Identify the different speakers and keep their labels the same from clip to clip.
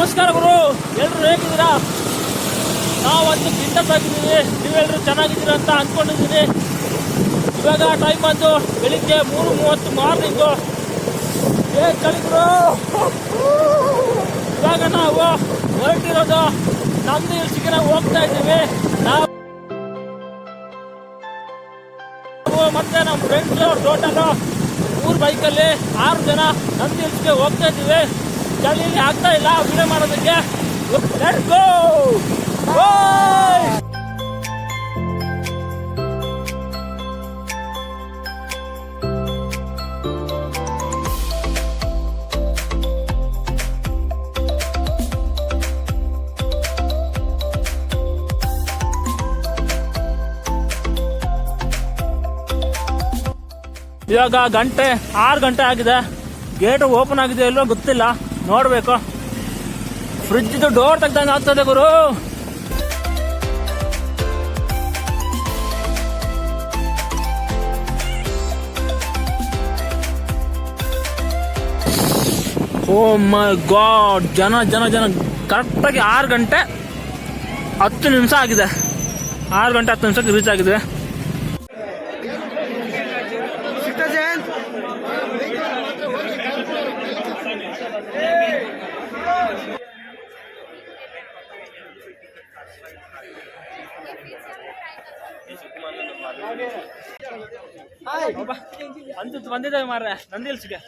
Speaker 1: ನಮಸ್ಕಾರ ಗುರು, ಎಲ್ಲರೂ ಹೇಗಿದ್ದೀರಾ? ನಾವಂತೂ ಬಿಂದಾಸ್ ಆಗಿದ್ದೀವಿ. ನೀವೆಲ್ಲರೂ ಚೆನ್ನಾಗಿದ್ದೀರಾ ಅಂತ ಅಂದ್ಕೊಂಡಿದ್ದೀನಿ. ಇವಾಗ ಟೈಮ್ ಬಂದು ಬೆಳಿಗ್ಗೆ 3:30 ಮಾರ್ನಿಂಗು. ಚಳಿ ಗುರು. ಇವಾಗ ನಾವು ಹೊರಟಿರೋದು ನಂದಿ ಹಿಲ್ಸ್ಗೆ ಹೋಗ್ತಾ ಇದ್ದೀವಿ. ನಾವು ಮತ್ತೆ ನಮ್ಮ ಫ್ರೆಂಡ್ಸು ಟೋಟಲು 3 ಬೈಕಲ್ಲಿ 6 ಜನ ನಂದಿ ಹಿಲ್ಸ್ಗೆ ಹೋಗ್ತಾ ಇದ್ದೀವಿ. ಚಳಿಯಲ್ಲಿ ಆಗ್ತಾ ಇಲ್ಲ ವಿಡಿಯೋ ಮಾಡೋದಕ್ಕೆ. Let's go. ಇವಾಗ 6 ಗಂಟೆ ಆಗಿದೆ. ಗೇಟ್ ಓಪನ್ ಆಗಿದೆ ಇಲ್ಲೋ ಗೊತ್ತಿಲ್ಲ, ನೋಡ್ಬೇಕು. ಫ್ರಿಡ್ಜ್ ಡೋರ್ ತೆಗ್ದಂಗೆ ಆಗ್ತದೆ ಗುರು. ಓ ಮೈ ಗಾಡ್, ಜನ ಜನ ಜನ. ಕರೆಕ್ಟಾಗಿ 6 ಗಂಟೆ 10 ನಿಮಿಷ ಆಗಿದೆ. 6 ಗಂಟೆ 10 ನಿಮಿಷಕ್ಕೆ ರೀಚ್ ಆಗಿದೆ. ಅಂತ ಬಂದಿದ್ದೇವೆ ಮಾರ್ರೆ ನಂದಿ ಹಿಲ್ಸ್ಗೆ.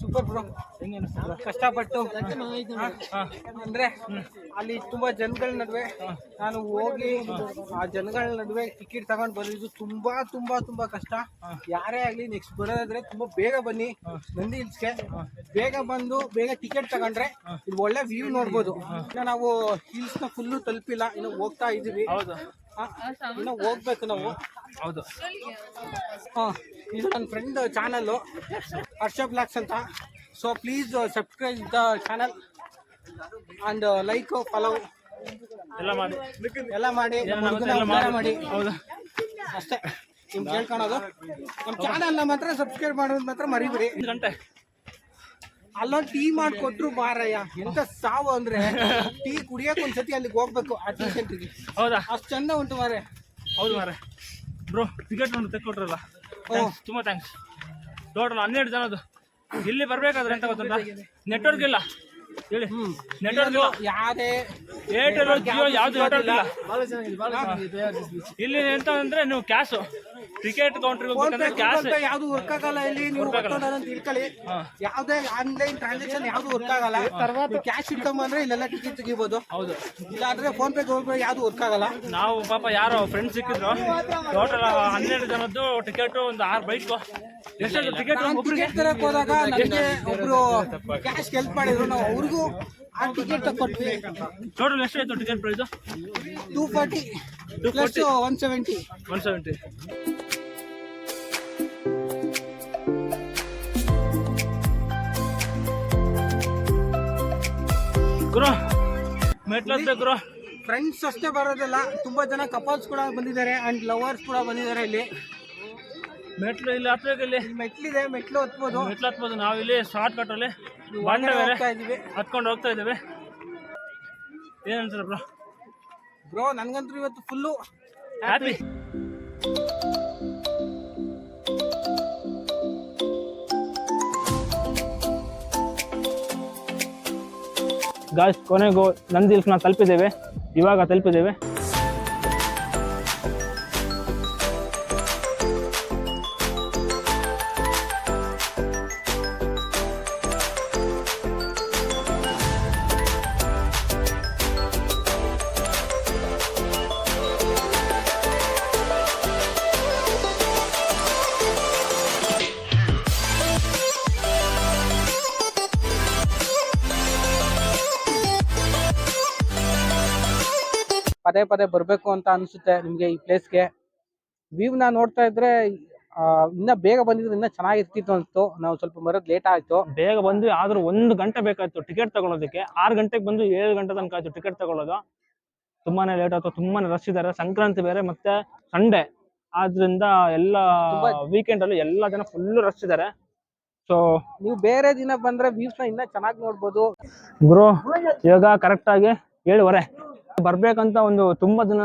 Speaker 2: Super bro. ಕಷ್ಟಪಟ್ಟು ಅಂದ್ರೆ ಅಲ್ಲಿ ತುಂಬಾ ಜನಗಳ ನಡುವೆ ನಾನು ಹೋಗಿ ಆ ಜನಗಳ ನಡುವೆ ಟಿಕೆಟ್ ತಗೊಂಡು ಬಂದಿದ್ದು ತುಂಬಾ ತುಂಬಾ ತುಂಬಾ ಕಷ್ಟ. ಯಾರೇ ಆಗ್ಲಿ ನೆಕ್ಸ್ಟ್ ಬರೋದಾದ್ರೆ ತುಂಬಾ ಬೇಗ ಬನ್ನಿ ನಂದಿ ಹಿಲ್ಸ್ಗೆ. ಬೇಗ ಬಂದು ಬೇಗ ಟಿಕೆಟ್ ತಗೊಂಡ್ರೆ ಇದು ಒಳ್ಳೆ ವ್ಯೂ ನೋಡ್ಬೋದು. ಇನ್ನು ನಾವು ಹಿಲ್ಸ್ ನ ಫುಲ್ಲು ತಲುಪಿಲ್ಲ, ಇನ್ನು ಹೋಗ್ತಾ ಇದೀವಿ. ಇನ್ನು ಹೋಗ್ಬೇಕು ನಾವು.
Speaker 1: ಹೌದು.
Speaker 2: ಇದು ನನ್ನ ಫ್ರೆಂಡ್ ಚಾನಲ್ ಹರ್ಷ ಬ್ಲಾಗ್ಸ್ ಅಂತ. So please subscribe the channel and like follow
Speaker 1: ಎಲ್ಲ ಮಾಡಿ
Speaker 2: ಮಾಡಿ. ಹೌದು ಅಷ್ಟೇ ನಿಮ್ಗೆ ಕೇಳ್ಕೊಳೋದು. ನಮ್ಮ ಚಾನಲ್ನ ಮಾತ್ರ ಸಬ್ಸ್ಕ್ರೈಬ್ ಮಾಡೋದು ಮಾತ್ರ ಮರಿಬಿಡಿ.
Speaker 1: ಗಂಟೆ
Speaker 2: ಅಲ್ಲೊಂದು ಟೀ ಮಾಡಿಕೊಟ್ರು ಮಾರಯ್ಯ, ಎಂತ ಸಾವು ಅಂದ್ರೆ ಟೀ ಕುಡಿಯಕ್ಕೆ ಒಂದ್ಸತಿ ಅಲ್ಲಿಗೆ ಹೋಗ್ಬೇಕು ಆ ಟೀ ಸೆಂಟ್ರಿಗೆ.
Speaker 1: ಹೌದಾ?
Speaker 2: ಅಷ್ಟು ಚಂದ ಉಂಟು ಮಾರೆ.
Speaker 1: ಹೌದು ಮಾರೆ. ಬ್ರೋ ಟಿಕೆಟ್ ಒಂದು ತೆಕ್ಕೊಟ್ರಲ್ಲ, ತುಂಬಾ ಥ್ಯಾಂಕ್ಸ್. ಟೋಟಲ್ 12 ಜನದ್ದು. ಇಲ್ಲಿ ಬರ್ಬೇಕಾದ್ರೆ ಎಂತ ಗೊತ್ತುಂಟ, ನೆಟ್ವರ್ಕ್ ಇಲ್ಲ ಹೇಳಿ. ನೆಟ್ವರ್ಕ್ ಇಲ್ಲ,
Speaker 2: ಯಾವ್ದೇ
Speaker 1: ಏರ್ಟೆಲ್ ಜಿಯೋ ಯಾವ್ದು ನೆಟ್ವರ್ಕ್ ಇಲ್ಲ ಇಲ್ಲಿ. ಎಂತ ಅಂದ್ರೆ ನೀವು ಕ್ಯಾಶ್ ಟಿಕೆಟ್ ಕೌಂಟರ್ ಹೋಗ್ಬೇಕಂದ್ರೆ ಕ್ಯಾಶ್
Speaker 2: ಯಾವ್ದು ವರ್ಕ್ ಆಗಲ್ಲ ಇಲ್ಲಿ. ನೀವು ತಿಳ್ಕೊಳ್ಳಿ, ಯಾವ್ದೇ ಆನ್ಲೈನ್ ಟ್ರಾನ್ಸಾಕ್ಷನ್ ಯಾವ್ದು ವರ್ಕ್ ಆಗಲ್ಲ. ಕ್ಯಾಶ್ ಇಟ್ಕೊಂಡ್ ಬಂದ್ರೆ ಇಲ್ಲೆಲ್ಲ ಟಿಕೆಟ್ ತೆಗಿಬಹುದು.
Speaker 1: ಹೌದು.
Speaker 2: ಇಲ್ಲಾಂದ್ರೆ ಫೋನ್ ಪೇ ಗೂಗಲ್ ಪೇ ಯಾವ್ದು ವರ್ಕ್ ಆಗಲ್ಲ.
Speaker 1: ನಾವು ಪಾಪ ಯಾರೋ ಫ್ರೆಂಡ್ಸ್ ಸಿಕ್ಕಿದ್ರು, ಟೋಟಲ್ 12 ಜನದ್ದು ಟಿಕೆಟ್, ಒಂದು 6 ಬೈಕ್. ಎಷ್ಟು ಟಿಕೆಟ್
Speaker 2: ತರಕ್ ಹೋದಾಗ ನನಗೆ ಒಬ್ರು ಕ್ಯಾಶ್ ಹೆಲ್ಪ್ ಮಾಡಿದ್ರು, ನಾವು ಅವ್ರಿಗೂ ಆ ಟಿಕೆಟ್ ತಗೊಟ್ವಿ.
Speaker 1: ಟೋಟಲ್ ಎಷ್ಟು ಆಯ್ತು ಟಿಕೆಟ್ ಪ್ರೈಸ್?
Speaker 2: 240 ಪ್ಲಸ್ 170.
Speaker 1: ಗುರು ಮೆಟ್ಲತ್ತೆ ಗುರು.
Speaker 2: ಫ್ರೆಂಡ್ಸ್ ಅಷ್ಟೇ ಬರೋದಿಲ್ಲ, ತುಂಬಾ ಜನ ಕಪಲ್ಸ್ ಕೂಡ ಬಂದಿದ್ದಾರೆ ಅಂಡ್ ಲವರ್ಸ್ ಕೂಡ ಬಂದಿದ್ದಾರೆ. ಇಲ್ಲಿ
Speaker 1: ಮೆಟ್ಲು ಇಲ್ಲಿ ಹತ್ಬೇಕು. ಇಲ್ಲಿ
Speaker 2: ಮೆಟ್ಲಿದೆ, ಮೆಟ್ಲು ಹತ್ಬೋದು.
Speaker 1: ನಾವು ಇಲ್ಲಿ ಶಾರ್ಟ್ ಕಟ್ ಅಲ್ಲಿ ಹತ್ಕೊಂಡು ಹೋಗ್ತಾ ಇದ್ದೀವಿ. ಏನ್ ಅನ್ಸಲ್ಲ
Speaker 2: ಬ್ರೋ? ನನ್ಗಂತೂ ಇವತ್ತು ಫುಲ್ಲು
Speaker 1: ಹ್ಯಾಪಿ. ಗಾಯ್ಸ್, ಕೊನೆಗೂ ನಂದಿ ಹಿಲ್ಸ್ನ ತಲುಪಿದ್ದೇವೆ. ಇವಾಗ ತಲುಪಿದ್ದೇವೆ.
Speaker 2: ಪದೇ ಪದೇ ಬರಬೇಕು ಅಂತ ಅನಿಸುತ್ತೆ ನಿಮಗೆ ಈ ಪ್ಲೇಸ್ಗೆ. ವ್ಯೂನ ನೋಡ್ತಾ ಇದ್ರೆ ಇನ್ನ ಬೇಗ ಬಂದಿದ್ರೆ ಇನ್ನ ಚೆನ್ನಾಗಿರ್ತಿತ್ತು ಅನ್ಸ್ತು. ನಾವು ಸ್ವಲ್ಪ ಬರೋದು ಲೇಟ್ ಆಯ್ತು.
Speaker 1: ಬೇಗ ಬಂದ್ವಿ, ಆದ್ರೂ 1 ಗಂಟೆ ಬೇಕಾಯ್ತು ಟಿಕೆಟ್ ತಗೊಳ್ಳೋದಕ್ಕೆ. 6 ಗಂಟೆಗೆ ಬಂದು 7 ಗಂಟೆ ತನಕ ಆಯ್ತು ಟಿಕೆಟ್ ತಗೊಳ್ಳೋದು. ತುಂಬಾನೇ ಲೇಟ್ ಆಯ್ತು, ತುಂಬಾನೇ ರಶ್ ಇದಾರೆ. ಸಂಕ್ರಾಂತಿ ಬೇರೆ ಮತ್ತೆ ಸಂಡೇ ಆದ್ರಿಂದ ಎಲ್ಲ ವೀಕೆಂಡ್ ಅಲ್ಲಿ ಎಲ್ಲಾ ಜನ ಫುಲ್ ರಶ್ ಇದಾರೆ. ಸೊ
Speaker 2: ನೀವು ಬೇರೆ ದಿನ ಬಂದ್ರೆ ವ್ಯೂಸ್ ನ ಇನ್ನ ಚೆನ್ನಾಗಿ ನೋಡ್ಬೋದು.
Speaker 1: ಬ್ರೋ ಇವಾಗ ಕರೆಕ್ಟ್ ಆಗಿ 7:15 ಬರ್ಬೇಕಂತ ಒಂದು ತುಂಬಾ ದಿನ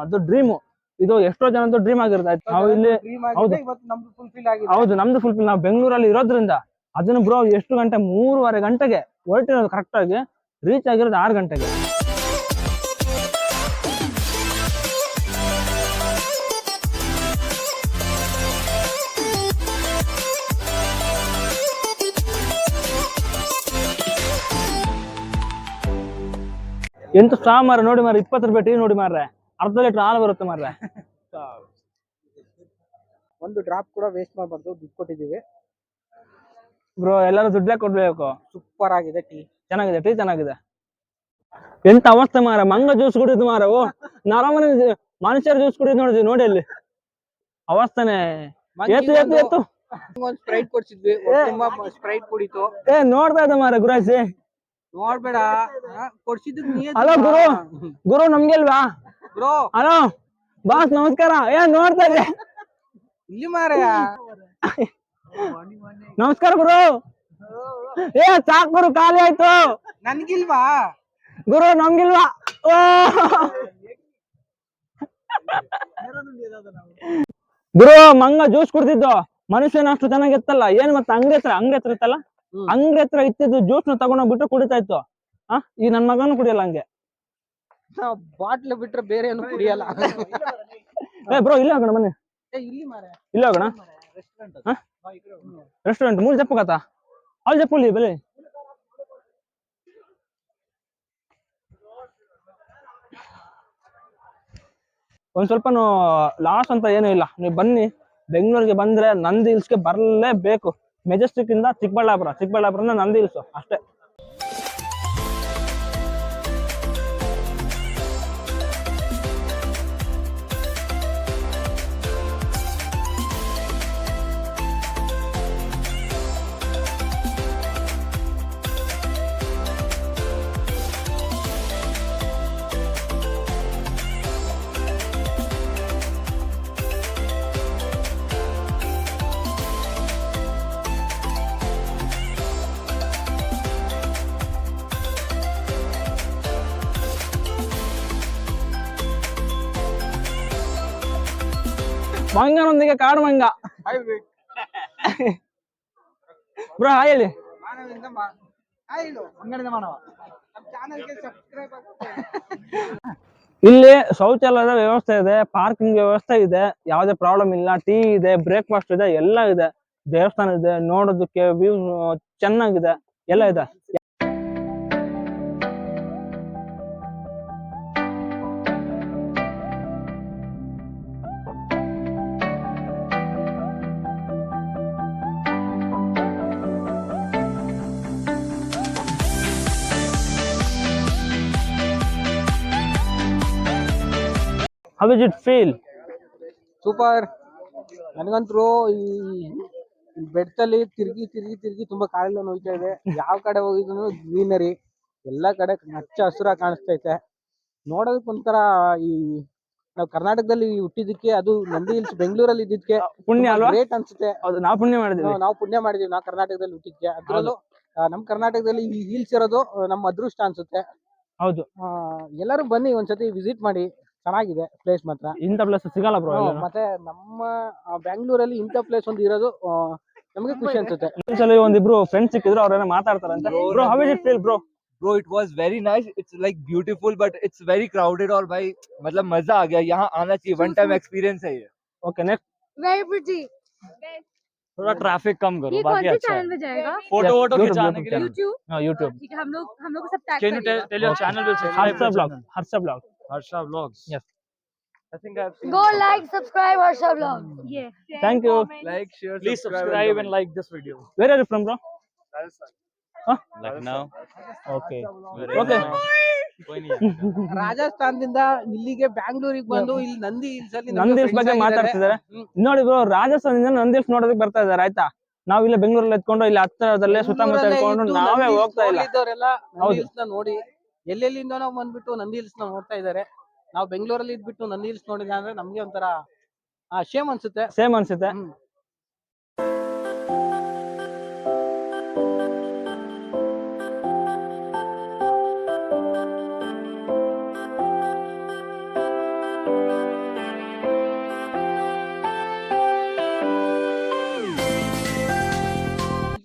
Speaker 1: ಅದು ಡ್ರೀಮು. ಇದು ಎಷ್ಟೋ ಜನದ್ದು ಡ್ರೀಮ್ ಆಗಿರುತ್ತೆ. ನಾವು ಇಲ್ಲಿ ಹೌದು
Speaker 2: ಇವತ್ತು ನಮ್ದು ಫುಲ್ಫಿಲ್ ಆಗಿದೆ.
Speaker 1: ಹೌದು ನಮ್ದು ಫುಲ್ಫಿಲ್. ನಾವು ಬೆಂಗಳೂರಲ್ಲಿ ಇರೋದ್ರಿಂದ ಅದನ್ನ ಬ್ರೋ ಎಷ್ಟು ಗಂಟೆ 3:30 ಗಂಟೆಗೆ ಹೊರಟಿರೋದು, ಕರೆಕ್ಟ್ ಆಗಿ ರೀಚ್ ಆಗಿರೋದು 6 ಗಂಟೆಗೆ. ಎಂತ ಸ್ಟಾ ಮಾರ ನೋಡಿ ಮಾರ, 20 ರೂಪಾಯಿ ಟೀ ನೋಡಿ ಮಾರ್ರೆ, ಅರ್ಧ ಲೀಟರ್ ಹಾಲು ಬರುತ್ತೆ ಮಾರ್ರೆ.
Speaker 2: ಒಂದು ಡ್ರಾಪ್ ಕೂಡ ವೇಸ್ಟ್ ಮಾಡಬಾರ್ದು, ದುಡ್ಡು ಕೊಟ್ಟಿದ್ದೀವಿ.
Speaker 1: ಬ್ರೋ ಎಲ್ಲರೂ ದುಡ್ಡೇ ಕೊಡ್ಬೇಕು.
Speaker 2: ಸೂಪರ್ ಆಗಿದೆ ಟೀ,
Speaker 1: ಚೆನ್ನಾಗಿದೆ, ಟೀ ಚೆನ್ನಾಗಿದೆ. ಎಂತ ಅವಸ್ಥೆ ಮಾರ, ಮಂಗ ಜ್ಯೂಸ್ ಕುಡಿದು ಮಾರ. ನಾರಾಮನೆ ಮನುಷ್ಯರ ಜ್ಯೂಸ್ ಕುಡಿದು ನೋಡಿದ್ವಿ ನೋಡಿ ಅಲ್ಲಿ ಅವಸ್ಥೆನೆ. ಎತ್ತು
Speaker 2: ಒಂದು ಸ್ಪ್ರೈಟ್ ಕೊಡ್ಸಿದ್ವಿ, ಸ್ಪ್ರೈಟ್ ಕುಡಿತು.
Speaker 1: ನೋಡ್ತಾ ಇದ್ದ ಮಾರ ಗುರಾಜಿ,
Speaker 2: ನೋಡ್ಬೇಡ ಕೊಡ್ಸಿದ್ದು.
Speaker 1: ಹಲೋ ಗುರು, ಗುರು ನಮ್ಗೆ ಅಲ್ವಾ
Speaker 2: ಬ್ರೋ?
Speaker 1: ಹಲೋ ಬಾಸ್ ನಮಸ್ಕಾರ. ನೋಡ್ತಾ ಇದ್ದೆ
Speaker 2: ಇಲ್ಲಿ ಮಾರಯ್ಯ.
Speaker 1: ನಮಸ್ಕಾರ ಗುರು. ಸಾಕು ಗುರು, ಖಾಲಿ ಆಯ್ತು.
Speaker 2: ನನ್ಗಿಲ್ವಾ
Speaker 1: ಗುರು? ನಮ್ಗಿಲ್ವಾ? ಗುರು ಮಂಗ ಜ್ಯೂಸ್ ಕುಡ್ತಿದ್ದು, ಮನುಷ್ಯನ ಅಷ್ಟು ಚೆನ್ನಾಗಿತ್ತಲ್ಲ. ಏನ್ ಮತ್ತೆ ಅಂಗಡಿ ಹತ್ರ ಇತ್ತಲ್ಲ, ಅಂಗಡಿ ಹತ್ರ ಇತ್ತಿದ್ದು ಜ್ಯೂಸ್ ನ ತಗೊಂಡೋಗ್ಬಿಟ್ಟು ಕುಡಿತಾ ಇತ್ತು. ಈ ನನ್ ಮಗನು ಕುಡಿಯಲ್ಲ ಹಂಗೆ.
Speaker 2: ಬಾಟ್ಲ್ ಬಿಟ್ರೆ ಬೇರೆ ಏನು ಕುಡಿಯಲ್ಲ.
Speaker 1: ಬ್ರೋ ಇಲ್ಲ ಹೋಗೋಣ ಬನ್ನಿ,
Speaker 2: ಇಲ್ಲಿ ಮಾರ,
Speaker 1: ಇಲ್ಲ ಹೋಗೋಣ. ರೆಸ್ಟೋರೆಂಟ್ 3 చెప్పగతా ಅಲ್ಲಿ చెప్పుಲಿ ಬೆಲೆ. ಒಂದ್ ಸ್ವಲ್ಪ ಲಾಸ್ ಅಂತ ಏನೂ ಇಲ್ಲ. ನೀವು ಬನ್ನಿ, ಬೆಂಗಳೂರಿಗೆ ಬಂದ್ರೆ ನಂದಿ ಹಿಲ್ಸ್ಗೆ ಬರಲೇಬೇಕು. ಮೆಜೆಸ್ಟಿಕ್ ಇಂದ ಚಿಕ್ಕಬಳ್ಳಾಪುರ ನಂದಿ ಹಿಲ್ಸ್ ಅಷ್ಟೇ. ಮಂಗನೊಂದಿಗೆ ಕಾಡು ಮಂಗ. ಬ್ರೋ ಹಾಯ್ ಹೇಳಿ. ಇಲ್ಲಿ ಶೌಚಾಲಯದ ವ್ಯವಸ್ಥೆ ಇದೆ, ಪಾರ್ಕಿಂಗ್ ವ್ಯವಸ್ಥೆ ಇದೆ, ಯಾವುದೇ ಪ್ರಾಬ್ಲಮ್ ಇಲ್ಲ. ಟೀ ಇದೆ, ಬ್ರೇಕ್ಫಾಸ್ಟ್ ಇದೆ, ಎಲ್ಲ ಇದೆ. ದೇವಸ್ಥಾನ ಇದೆ, ನೋಡೋದಕ್ಕೆ ವ್ಯೂ ಚೆನ್ನಾಗಿದೆ, ಎಲ್ಲ ಇದೆ. How did it feel?
Speaker 2: Super. ನನಗಂತೂ ಈ ಬೆಟ್ಟದಲ್ಲಿ ತಿರುಗಿ ತುಂಬಾ ಕಾಲೆಲ್ಲ ನೋಯ್ತಾ ಇದೆ. ಯಾವ ಕಡೆ ಹೋಗಿದ್ರು ಗ್ರೀನರಿ, ಎಲ್ಲಾ ಕಡೆ ಹಚ್ಚ ಹಸುರಾಗಿ ಕಾಣಿಸ್ತೈತೆ. ನೋಡೋದಕ್ಕೊಂಥರ ಈ ನಾವು ಕರ್ನಾಟಕದಲ್ಲಿ ಹುಟ್ಟಿದಕ್ಕೆ, ಅದು ನಂದಿ ಹಿಲ್ಸ್ ಬೆಂಗಳೂರಲ್ಲಿ ಇದ್ದಿದ್ದಕ್ಕೆ
Speaker 1: ಪುಣ್ಯ ಅಲ್ವಾ?
Speaker 2: ಗ್ರೇಟ್ ಅನ್ಸುತ್ತೆ.
Speaker 1: ನಾವು ಪುಣ್ಯ ಮಾಡಿದ್ವಿ.
Speaker 2: ನಾವು ಕರ್ನಾಟಕದಲ್ಲಿ ಹುಟ್ಟಿದ್ಕೆ. ಅದ್ರಲ್ಲೂ ನಮ್ ಕರ್ನಾಟಕದಲ್ಲಿ ಈ ಹಿಲ್ಸ್ ಇರೋದು ನಮ್ಮ ಅದೃಷ್ಟ ಅನ್ಸುತ್ತೆ.
Speaker 1: ಹೌದು,
Speaker 2: ಎಲ್ಲರೂ ಬನ್ನಿ, ಒಂದ್ಸತಿ ವಿಸಿಟ್ ಮಾಡಿ, ಚೆನ್ನಾಗಿದೆ ಪ್ಲೇಸ್ ಮಾತ್ರ.
Speaker 1: ಇಂಥ ಪ್ಲೇಸ್ ಸಿಗಲ್ಲ ಬ್ರೋ.
Speaker 2: ಮತ್ತೆ ನಮ್ಮ ಬೆಂಗಳೂರಲ್ಲಿ ಇಂಥ ಪ್ಲೇಸ್ ಒಂದು ಇರೋದು ನಮಗೆ ಖುಷಿ ಅನ್ಸುತ್ತೆ.
Speaker 1: ಒಂದಿಬ್ರು ಫ್ರೆಂಡ್ಸ್ ಸಿಕ್ಕಿದ್ರು, ಅವ್ರೇನೋ ಮಾತಾಡ್ತಾರಂತೆ. Bro how did it feel bro?
Speaker 3: Bro, it was very nice. It's like beautiful, but it's very crowded. और भाई मतलब मजा आ गया. यहाँ आना चाहिए. One time experience है ये.
Speaker 1: Okay, next.
Speaker 4: Very pretty.
Speaker 3: थोड़ा ट्रैफिक कम करो,
Speaker 4: ये
Speaker 3: बाकी
Speaker 4: कौन से
Speaker 3: अच्छा
Speaker 4: चैनल
Speaker 3: है.
Speaker 4: में जाएगा?
Speaker 3: फोटो वोटो
Speaker 1: YouTube,
Speaker 3: खिंचाने के लिए.
Speaker 4: YouTube?
Speaker 1: YouTube.
Speaker 4: ठीक है, हम लोग को सब टैग
Speaker 3: Can you
Speaker 4: करिएगा।
Speaker 3: tell your channel will subscribe
Speaker 1: Harsha
Speaker 3: your
Speaker 1: vlog.
Speaker 3: channel.
Speaker 1: Harsha vlog.
Speaker 3: Harsha vlogs.
Speaker 1: Yes.
Speaker 3: I think I've seen.
Speaker 4: Go like, subscribe, Harsha vlog. Yeah.
Speaker 1: Thank you.
Speaker 3: Like, share,
Speaker 5: Please subscribe and like this video.
Speaker 1: Where are you from, bro?
Speaker 5: Lucknow.
Speaker 1: Okay.
Speaker 5: Very
Speaker 1: Okay.
Speaker 5: nice.
Speaker 2: ರಾಜಸ್ಥಾನದಿಂದ ಇಲ್ಲಿಗೆ ಬ್ಯಾಂಗ್ಳೂರಿಗೆ ಬಂದು ಇಲ್ಲಿ Nandi hills ಅಲ್ಲಿ
Speaker 5: Nandi hills ಬಗ್ಗೆ ಮಾತಾಡ್ತಿದ್ದಾರೆ. ನೋಡಿ bro, ರಾಜಸ್ಥಾನದಿಂದ Nandi hills ನೋಡೋದಕ್ಕೆ ಬರ್ತಾ ಇದಾರೆ ಆಯ್ತಾ. ನಾವ್ ಇಲ್ಲ ಬೆಂಗಳೂರಲ್ಲಿ ಎತ್ಕೊಂಡು ಇಲ್ಲಿ ಹತ್ತಿರದಲ್ಲೇ ಸುತ್ತಮುತ್ತ ಎತ್ಕೊಂಡು ನಾವೇ ಹೋಗ್ತಾ ಇಲ್ಲ.
Speaker 2: ನಂದಿ ಹಿಲ್ಸ್ ನ ನೋಡಿ ಎಲ್ಲೆಲ್ಲಿಂದ ನಾವು ಬಂದ್ಬಿಟ್ಟು ನಂದಿ ಹಿಲ್ಸ್ ನ ನೋಡ್ತಾ ಇದಾರೆ. ನಾವು ಬೆಂಗಳೂರಲ್ಲಿ ಇದ್ಬಿಟ್ಟು ನಂದಿ ಹಿಲ್ಸ್ ನೋಡಿದ್ರೆ ಅಂದ್ರೆ ನಮ್ಗೆ ಒಂಥರ ಶೇಮ್ ಅನ್ಸುತ್ತೆ.
Speaker 5: ಸೇಮ್ ಅನ್ಸುತ್ತೆ.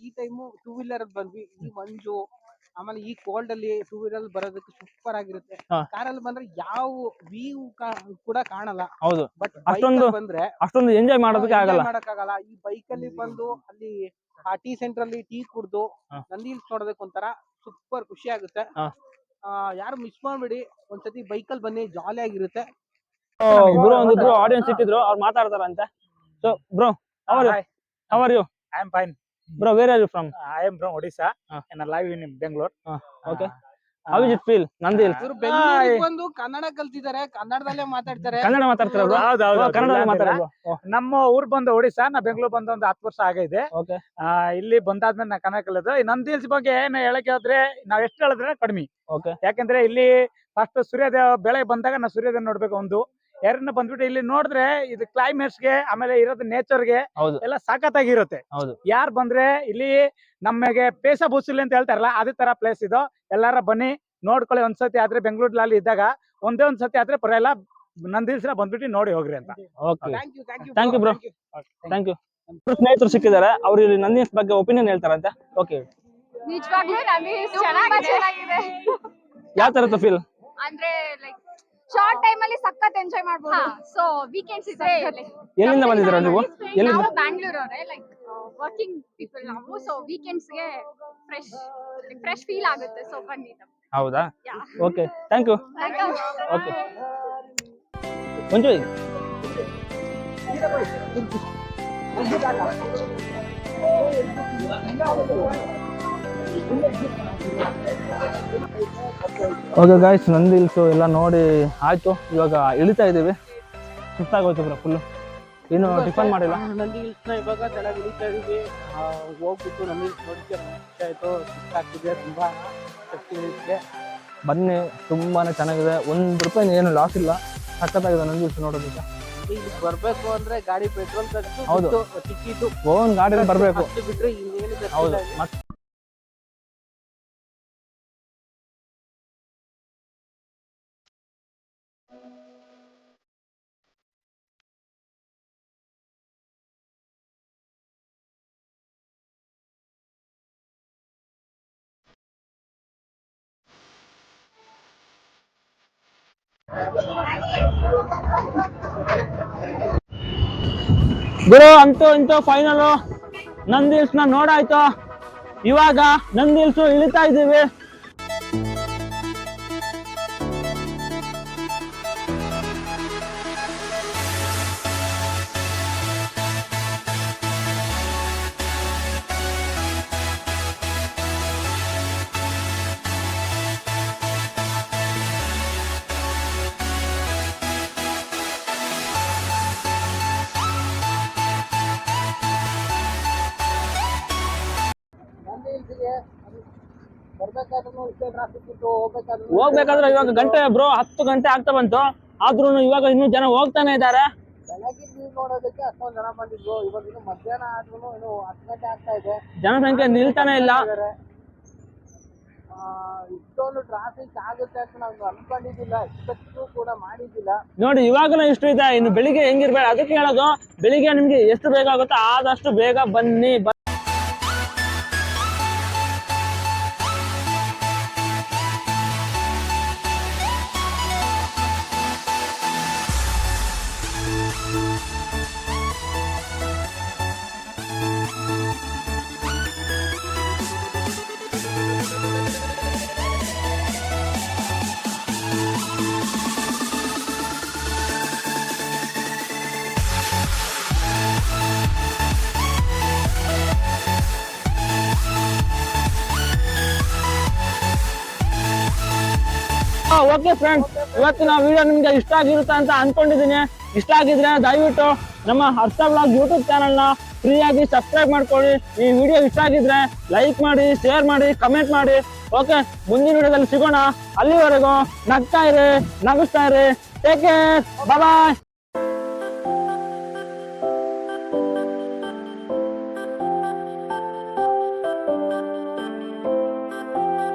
Speaker 2: ಈ ಟೈಮು 2 ವೀಲರ್ ಬಂದ್ವಿ, ಈ ಮಂಜು ಆಮೇಲೆ ಈ ಕೋಲ್ಡ್ ಅಲ್ಲಿ 2 ವೀಲರ್ ಬರೋದಕ್ಕೆ ಸೂಪರ್ ಆಗಿರುತ್ತೆ. ಕಾರಲ್ಲಿ ಬಂದ್ರೆ ಯಾವ ವ್ಯೂ ಕೂಡ ಕಾಣಲ್ಲ.
Speaker 5: ಹೌದು,
Speaker 2: ಬಟ್ ಬಂದ್ರೆ
Speaker 5: ಅಷ್ಟೊಂದು ಎಂಜಾಯ್ ಮಾಡೋದಕ್ಕೆ
Speaker 2: ಮಾಡಕ್ಕಾಗಲ್ಲ. ಈ ಬೈಕ್ ಅಲ್ಲಿ ಬಂದು ಅಲ್ಲಿ ಆ ಟೀ ಸೆಂಟರ್ ಅಲ್ಲಿ ಟೀ ಕುಡ್ದು ನಂದಿ ಹಿಲ್ಸ್ ನೋಡೋದಕ್ಕೆ ಒಂಥರ ಸೂಪರ್ ಖುಷಿ ಆಗುತ್ತೆ. ಯಾರು ಮಿಸ್ ಮಾಡ್ಬೇಡಿ, ಒಂದ್ಸತಿ ಬೈಕಲ್ಲಿ ಬನ್ನಿ, ಜಾಲಿ ಆಗಿರುತ್ತೆ.
Speaker 5: ಬ್ರೋ ಒಂದಿಬ್ರು ಆಡಿಯನ್ಸ್ ಇಟ್ಟಿದ್ರು, ಅವ್ರು ಮಾತಾಡ್ತಾರಂತೆ. So bro, how are you?
Speaker 6: I am fine.
Speaker 5: Bro, where are you from?
Speaker 6: I am from Odisha and I live in Bangalore.
Speaker 5: Okay. How is it feel? Nandi Hills.
Speaker 2: ಇವರು ಬೆಂಗಳೂರಿಗೆ ಬಂದು ಕನ್ನಡ ಕಲ್ತಿದ್ದಾರೆ, ಕನ್ನಡದಲ್ಲೇ ಮಾತಾಡ್ತಾರೆ.
Speaker 5: ಕನ್ನಡ ಮಾತಾಡ್ತೀರಾ bro? ಕನ್ನಡದಲ್ಲಿ ಮಾತಾಡೋದು.
Speaker 6: ನಮ್ಮ ಊರ್ ಬಂದು ಒಡಿಶಾ, ನಾ ಬೆಂಗಳೂರು ಬಂದು ಒಂದು 10 ವರ್ಷ ಆಗೈತೆ.
Speaker 5: Okay.
Speaker 6: ಇಲ್ಲಿ ಬಂದಾದ್ಮೇಲೆ ನಾ ಕನ್ನಡ ಕಲಿಯೋದು. ಈ ನಂದಿ ಹಿಲ್ಸ್ ಬಗ್ಗೆ ಏನ್ ಹೇಳಕ್ಕೆ ಹೋದ್ರೆ ನಾವ್ ಎಷ್ಟು ಹೇಳಿದ್ರೆ ಕಡಿಮೆ.
Speaker 5: Okay.
Speaker 6: ಯಾಕಂದ್ರೆ ಇಲ್ಲಿ ಫಸ್ಟ್ ಸೂರ್ಯೋದಯ ಬೆಳಗ್ಗೆ ಬಂದಾಗ ನಾವು ಸೂರ್ಯೋದಯ ನೋಡ್ಬೇಕು. ಒಂದು ಎರಡನ್ನ ಬಂದ್ಬಿಟ್ಟು ಇಲ್ಲಿ ನೋಡಿದ್ರೆ ಇದು ಕ್ಲೈಮೇಟ್ಸ್ ಗೆ ಆಮೇಲೆ ಇರೋದು ನೇಚರ್ ಗೆ ಎಲ್ಲ ಸಖತ್ತಾಗಿರುತ್ತೆ. ಯಾರು ಬಂದ್ರೆ ಇಲ್ಲಿ ನಮಗೆ ಪೇಸ ಬೂಸಿಲ್ಲ ಅಂತ ಹೇಳ್ತಾರಲ್ಲ, ಅದೇ ತರ ಪ್ಲೇಸ್ ಇದು. ಎಲ್ಲಾರ ಬನ್ನಿ ನೋಡ್ಕೊಳ್ಳಿ. ಒಂದ್ಸತಿ ಆದ್ರೆ ಬೆಂಗಳೂರಲ್ಲಿ ಇದ್ದಾಗ ಒಂದೇ ಒಂದ್ಸತಿ ಆದ್ರೆ ಪರವಾಗಿಲ್ಲ, ನಂದಿ ಹಿಲ್ಸ್ ಬಂದ್ಬಿಟ್ಟು ನೋಡಿ ಹೋಗ್ರಿ ಅಂತ.
Speaker 5: Thank you bro, thank you. ಸ್ನೇಹಿತರು ಸಿಕ್ಕಿದ್ದಾರೆ, ಅವ್ರು ಇಲ್ಲಿ ನಂದಿ ಹಿಲ್ಸ್ ಬಗ್ಗೆ ಒಪಿನಿಯನ್ ಹೇಳ್ತಾರಂತೆ. ಓಕೆ,
Speaker 4: ನಿಜವಾಗ್ಲೂ ನಂದಿ ಹಿಲ್ಸ್ ಚೆನ್ನಾಗಿದೆ.
Speaker 5: ಯಾವ ತರ ಫೀಲ್?
Speaker 4: ಅಂದ್ರೆ ಲೈಕ್ ಶಾರ್ಟ್ ಟೈಮ್ ಅಲ್ಲಿ ಸಖತ್ ಎಂಜಾಯ್ ಮಾಡಬಹುದು. ಸೊ ವೀಕೆಂಡ್ಸ್ ಇದ್ರೆ
Speaker 5: ಎಲ್ಲಿಂದ ಬಂದಿದ್ದೀರಾ ನೀವು? ಎಲ್ಲಿಂದ?
Speaker 4: ನಾವು ಬ್ಯಾಂಗ್ಳೂರ್ ಅವರೇ, ಲೈಕ್ ವರ್ಕಿಂಗ್ ಪೀಪಲ್ ನಾವು. ಸೊ ವೀಕೆಂಡ್ಸ್ ಗೆ ಫ್ರೆಶ್ ಫೀಲ್ ಆಗುತ್ತೆ. ಸೊ ಬನ್ನಿ.
Speaker 5: ಹೌದಾ? Okay, thank you. Okay, Manju okay guys, Nandi hills ಎಲ್ಲ ನೋಡಿ ಆಯ್ತು. ಇವಾಗ ಇಳಿತಾ ಇದೀವಿ. ಸುಸ್ತಾಗೋಯ್ತು ಬ್ರೋ ಫುಲ್ಲು. ಏನು ಟಿಫನ್ ಮಾಡಿಲ್ಲ.
Speaker 2: ನಂದಿ ಹಿಲ್ಸ್ ನ ಇವಾಗ ಕೆಳಗೆ ಇಳಿತಾ ಇದೀವಿ. ಹೋಗ್ಬಿಟ್ಟು ನಂದಿ ಹಿಲ್ಸ್ ನೋಡಿದ್ರೆ ಆಯ್ತು, ಸುಸ್ತಾಗ್ತಿದೆ ತುಂಬಾ.
Speaker 5: ಬನ್ನಿ, ತುಂಬಾನೇ ಚೆನ್ನಾಗಿದೆ. ₹1 ಏನು ಲಾಸ್ ಇಲ್ಲ. ಸಖತ್ತಾಗಿದೆ ನಂದಿ ಹಿಲ್ಸ್ ನೋಡೋದಕ್ಕೆ.
Speaker 2: ಇಲ್ಲಿ ಬರ್ಬೇಕು ಅಂದ್ರೆ ಗಾಡಿ ಪೆಟ್ರೋಲ್ ಖರ್ಚು,
Speaker 5: ಹೌದು,
Speaker 2: ಟಿಕೆಟ್,
Speaker 5: ಓನ್ ಗಾಡಿಯಲ್ಲಿ ಬರ್ಬೇಕು.
Speaker 2: ಬಿಟ್ರೆ ಇನ್ನೇನು.
Speaker 5: ಹೌದು. ಗುರು, ಅಂತೂ ಇಂತೂ ಫೈನಲ್ ನಂದಿ ಹಿಲ್ಸ್ ನ ನೋಡಾಯ್ತು. ಇವಾಗ ನಂದಿ ಹಿಲ್ಸ್ ಇಳಿತಾ ಇದೀವಿ. ಹೋಗ್ಬೇಕಾದ್ರೆ ಇವಾಗ ಗಂಟೆ ಬ್ರೋ 10 ಗಂಟೆ ಆಗ್ತಾ ಬಂತು. ಆದ್ರೂ ಇವಾಗ ಇನ್ನೂ ಜನ ಹೋಗ್ತಾನೆ ಇದ್ದಾರೆ.
Speaker 2: ಬೆಳಗ್ಗೆ ವ್ಯೂ ನೋಡೋದಕ್ಕೆ ಅಷ್ಟೊಂದು ಜನ ಬಂದಿದ್ರು. ಇವಾಗ ಇನ್ನು ಮಧ್ಯಾಹ್ನ ಆದ್ರೂ 10 ಗಂಟೆ ಆಗ್ತಾ ಇದೆ,
Speaker 5: ಜನಸಂಖ್ಯೆ ನಿಲ್ತಾನೆ ಇಲ್ಲ.
Speaker 2: ಇಷ್ಟೊಂದು ಟ್ರಾಫಿಕ್ ಆಗುತ್ತೆ ಅಂತ ನಾವು ಅನ್ಕೊಂಡಿದ್ದಿಲ್ಲ, ಎಕ್ಸ್ಪೆಕ್ಟ್ ಕೂಡ ಮಾಡಿದ್ದಿಲ್ಲ.
Speaker 5: ನೋಡಿ ಇವಾಗಲೂ ಇಷ್ಟು ಇದೆ, ಇನ್ನು ಬೆಳಿಗ್ಗೆ ಹೆಂಗಿರ್ಬೇಡ. ಅದಕ್ಕೆ ಹೇಳೋದು, ಬೆಳಿಗ್ಗೆ ನಿಮ್ಗೆ ಎಷ್ಟು ಬೇಗ ಆಗುತ್ತೋ ಆದಷ್ಟು ಬೇಗ ಬನ್ನಿ. ಓಕೆ ಫ್ರೆಂಡ್ಸ್, ಇವತ್ತಿನ ವಿಡಿಯೋ ನಿಮ್ಗೆ ಇಷ್ಟ ಆಗಿರುತ್ತೆ ಅಂತ ಅನ್ಕೊಂಡಿದೀನಿ. ಇಷ್ಟ ಆಗಿದ್ರೆ ದಯವಿಟ್ಟು ನಮ್ಮ ಹರ್ಷ ಬ್ಲಾಗ್ ಯೂಟ್ಯೂಬ್ ಚಾನಲ್ ನ ಫ್ರೀಯಾಗಿ ಸಬ್ಸ್ಕ್ರೈಬ್ ಮಾಡ್ಕೊಳ್ಳಿ. ಈ ವಿಡಿಯೋ ಇಷ್ಟ ಆಗಿದ್ರೆ ಲೈಕ್ ಮಾಡಿ, ಶೇರ್ ಮಾಡಿ, ಕಮೆಂಟ್ ಮಾಡಿ. ಓಕೆ, ಮುಂದಿನ ವಿಡಿಯೋದಲ್ಲಿ ಸಿಗೋಣ. ಅಲ್ಲಿವರೆಗೂ ನಗ್ತಾ ಇರಿ, ನಗಿಸ್ತಾ ಇರಿ. ಟೇಕ್ ಕೇರ್, ಬಾಯ್.